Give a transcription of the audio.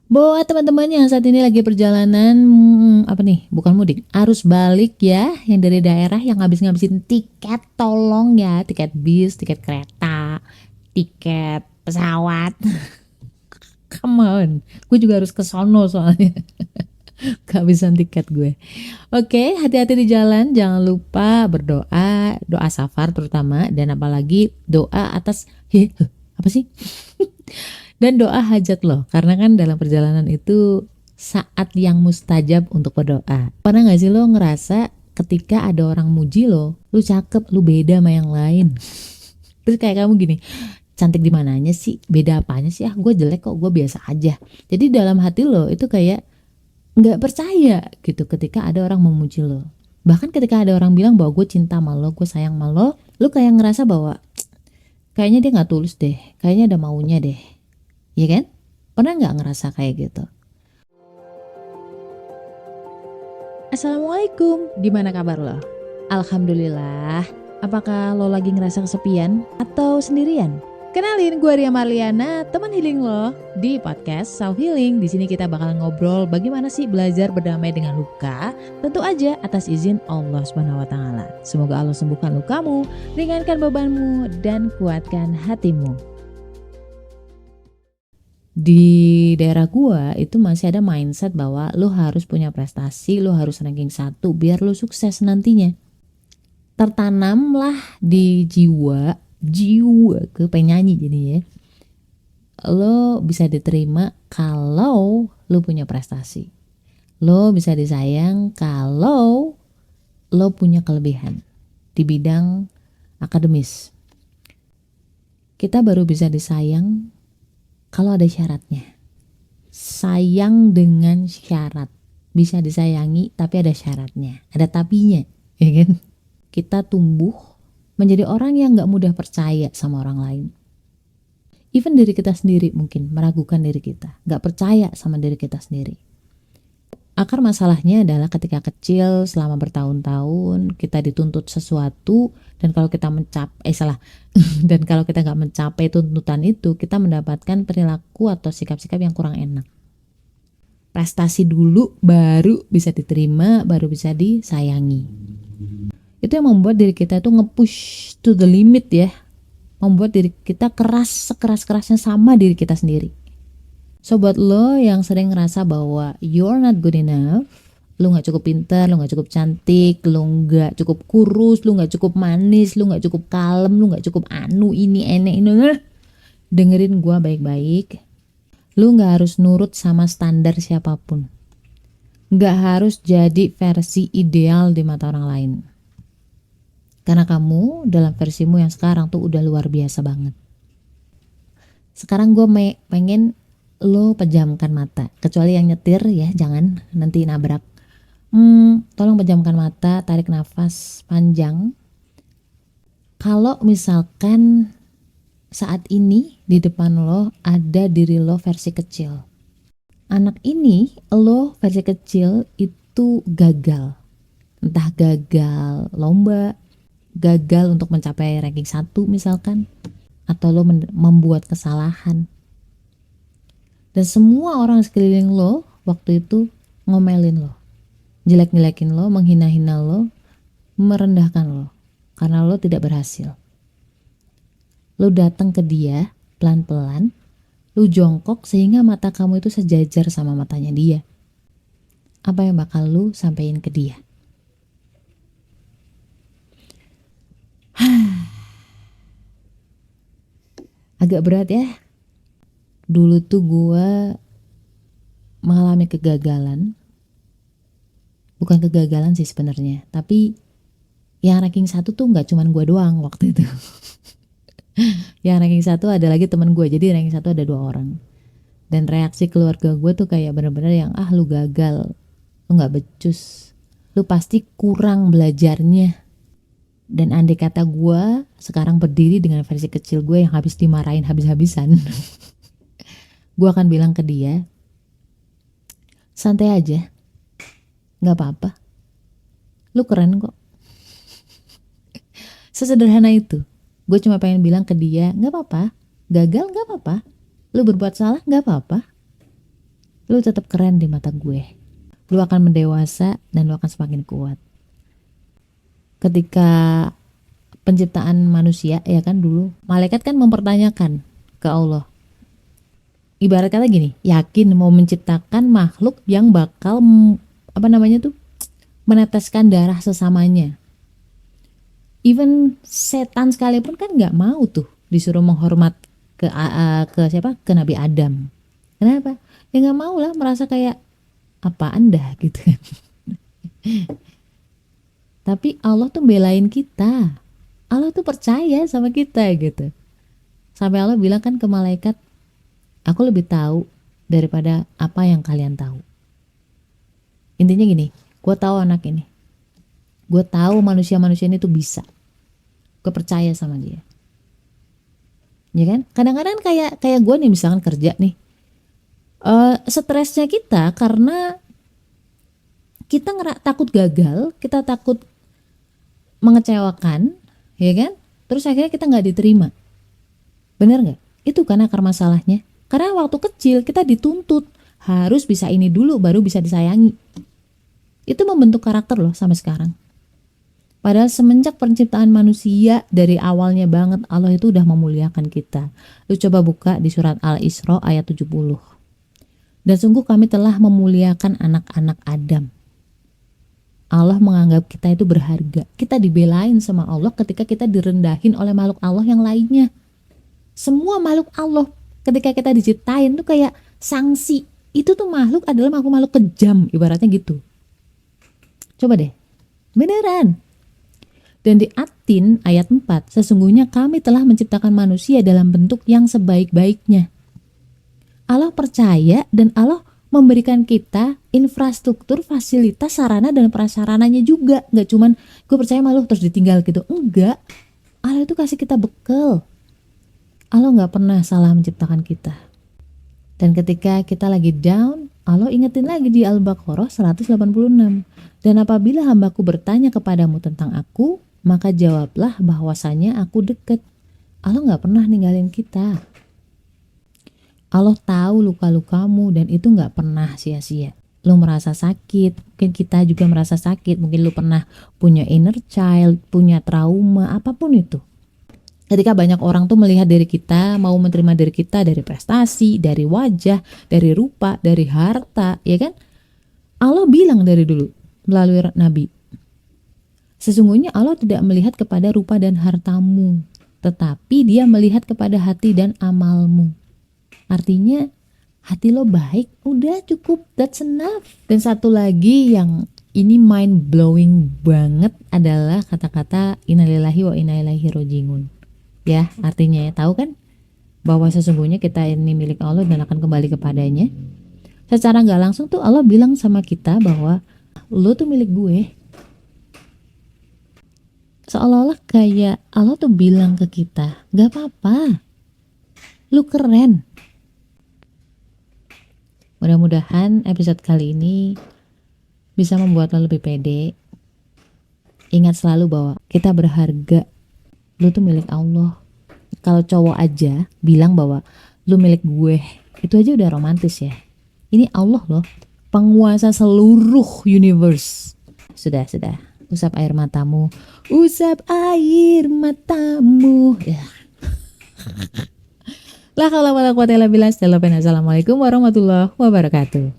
Buat teman-teman yang saat ini lagi perjalanan apa nih? Bukan mudik, arus balik ya, yang dari daerah yang ngabisin tiket, tolong ya, tiket bis, tiket kereta, tiket pesawat. Come on, gue juga harus ke sono soalnya kehabisan tiket gue. Oke, hati-hati di jalan, jangan lupa berdoa, doa safar terutama, dan apalagi doa atas apa sih? Dan doa hajat loh, karena kan dalam perjalanan itu saat yang mustajab untuk berdoa. Pernah gak sih lo ngerasa ketika ada orang muji lo cakep, lu beda sama yang lain. Terus kayak kamu gini, cantik di mananya sih, beda apanya sih, gue jelek kok, gue biasa aja. Jadi dalam hati lo itu kayak nggak percaya gitu ketika ada orang memuji lo. Bahkan ketika ada orang bilang bahwa gue cinta sama lo, gue sayang sama lo, lu kayak ngerasa bahwa kayaknya dia nggak tulus deh, kayaknya ada maunya deh. Iya kan? Pernah nggak ngerasa kayak gitu? Assalamualaikum, gimana kabar lo? Alhamdulillah. Apakah lo lagi ngerasa kesepian atau sendirian? Kenalin, gue Ria Marliana, teman healing lo di podcast Self Healing. Di sini kita bakal ngobrol bagaimana sih belajar berdamai dengan luka, tentu aja atas izin Allah Subhanahu wa taala. Semoga Allah sembuhkan lukamu, ringankan bebanmu dan kuatkan hatimu. Di daerah gua itu masih ada mindset bahwa lo harus punya prestasi, lo harus ranking 1 biar lo sukses nantinya. Tertanamlah di jiwa ke penyanyi jadi ya. Lo bisa diterima kalau lo punya prestasi. Lo bisa disayang kalau lo punya kelebihan di bidang akademis. Kita baru bisa disayang kalau ada syaratnya. Sayang dengan syarat. Bisa disayangi tapi ada syaratnya, ada tapinya, ya kan? Kita tumbuh menjadi orang yang gak mudah percaya sama orang lain. Even diri kita sendiri mungkin meragukan diri kita, gak percaya sama diri kita sendiri. Akar masalahnya adalah ketika kecil selama bertahun-tahun kita dituntut sesuatu, dan kalau kita dan kalau kita gak mencapai tuntutan itu, kita mendapatkan perilaku atau sikap-sikap yang kurang enak. Prestasi dulu baru bisa diterima, baru bisa disayangi. Itu yang membuat diri kita itu nge-push to the limit ya, membuat diri kita keras sekeras-kerasnya sama diri kita sendiri. So buat lo yang sering ngerasa bahwa you're not good enough, lo gak cukup pintar, lo gak cukup cantik, lo gak cukup kurus, lo gak cukup manis, lo gak cukup kalem, lo gak cukup ini, dengerin gua baik-baik. Lo gak harus nurut sama standar siapapun, gak harus jadi versi ideal di mata orang lain. Karena kamu dalam versimu yang sekarang tuh udah luar biasa banget. Sekarang gue pengen lo pejamkan mata, kecuali yang nyetir ya, jangan nanti nabrak. Tolong pejamkan mata, tarik nafas panjang. Kalau misalkan saat ini di depan lo ada diri lo versi kecil, anak ini lo versi kecil itu gagal, entah gagal lomba, gagal untuk mencapai ranking 1 misalkan, atau lo membuat kesalahan. Dan semua orang sekeliling lo waktu itu ngomelin lo, jelek-jelekin lo, menghina-hina lo, merendahkan lo karena lo tidak berhasil. Lo datang ke dia pelan-pelan, lo jongkok sehingga mata kamu itu sejajar sama matanya dia. Apa yang bakal lo sampein ke dia? Agak berat ya. Dulu tuh gue mengalami kegagalan. Bukan kegagalan sih sebenarnya, tapi yang ranking 1 tuh gak cuman gue doang waktu itu. Yang ranking 1 ada lagi temen gue, jadi ranking 1 ada 2 orang. Dan reaksi keluarga gue tuh kayak bener-bener yang lu gagal, lu gak becus, lu pasti kurang belajarnya. Dan andai kata gue sekarang berdiri dengan versi kecil gue yang habis dimarahin habis-habisan, gue akan bilang ke dia, santai aja, gak apa-apa, lu keren kok. Sesederhana itu. Gue cuma pengen bilang ke dia, gak apa-apa, gagal gak apa-apa, lu berbuat salah gak apa-apa. lu tetap keren di mata gue. Lu akan mendewasa dan lu akan semakin kuat. Ketika penciptaan manusia ya kan, dulu malaikat kan mempertanyakan ke Allah, ibarat kata gini, yakin mau menciptakan makhluk yang bakal meneteskan darah sesamanya. Even setan sekalipun kan nggak mau tuh disuruh menghormat ke Nabi Adam. Kenapa? Ya nggak mau lah, merasa kayak apa anda gitu kan. Tapi Allah tuh belain kita. Allah tuh percaya sama kita gitu. Sampai Allah bilang kan ke malaikat, aku lebih tahu daripada apa yang kalian tahu. Intinya gini, gue tahu anak ini. Gue tahu manusia-manusia ini tuh bisa. Gue percaya sama dia. Ya kan? Kadang-kadang kayak gue nih misalkan kerja nih. Stresnya kita karena kita takut gagal, kita takut mengecewakan, ya kan? Terus akhirnya kita nggak diterima. Bener nggak? Itu kan akar masalahnya. Karena waktu kecil kita dituntut harus bisa ini dulu baru bisa disayangi. Itu membentuk karakter loh sampai sekarang. Padahal semenjak penciptaan manusia dari awalnya banget Allah itu udah memuliakan kita. Lu coba buka di surat Al-Isra ayat 70. Dan sungguh kami telah memuliakan anak-anak Adam. Allah menganggap kita itu berharga. Kita dibelain sama Allah ketika kita direndahin oleh makhluk Allah yang lainnya. Semua makhluk Allah ketika kita diciptain tuh kayak sanksi. Itu tuh makhluk adalah makhluk kejam, ibaratnya gitu. Coba deh, beneran. Dan di At-Tin ayat 4, sesungguhnya kami telah menciptakan manusia dalam bentuk yang sebaik-baiknya. Allah percaya dan Allah memberikan kita infrastruktur, fasilitas, sarana dan prasarananya juga. Nggak cuman gue percaya sama lu terus ditinggal gitu. Enggak. Allah itu kasih kita bekal. Allah nggak pernah salah menciptakan kita. Dan ketika kita lagi down, Allah ingetin lagi di Al-Baqarah 186. Dan apabila hambaku bertanya kepadamu tentang aku, maka jawablah bahwasanya aku dekat. Allah nggak pernah ninggalin kita. Allah tahu luka-lukamu dan itu nggak pernah sia-sia. Lu merasa sakit, mungkin kita juga merasa sakit. Mungkin lu pernah punya inner child, punya trauma, apapun itu. Ketika banyak orang tuh melihat diri kita, mau menerima diri kita dari prestasi, dari wajah, dari rupa, dari harta, ya kan? Allah bilang dari dulu melalui Nabi, sesungguhnya Allah tidak melihat kepada rupa dan hartamu, tetapi dia melihat kepada hati dan amalmu. Artinya hati lo baik, udah cukup, that's enough. Dan satu lagi yang ini mind blowing banget adalah kata-kata innalillahi wa inna ilaihi raji'un. Ya, artinya ya, tahu kan bahwa sesungguhnya kita ini milik Allah dan akan kembali kepadanya. Secara nggak langsung tuh Allah bilang sama kita bahwa lo tuh milik gue. Seolah-olah kayak Allah tuh bilang ke kita, gak apa-apa, lu keren. Mudah-mudahan episode kali ini bisa membuat lo lebih pede. Ingat selalu bahwa kita berharga. Lu tuh milik Allah. Kalau cowok aja bilang bahwa lu milik gue, itu aja udah romantis ya. Ini Allah loh, penguasa seluruh universe. Sudah. Usap air matamu. Usap air matamu. Ya. La haula wala quwata illa billah. Assalamualaikum warahmatullahi wabarakatuh.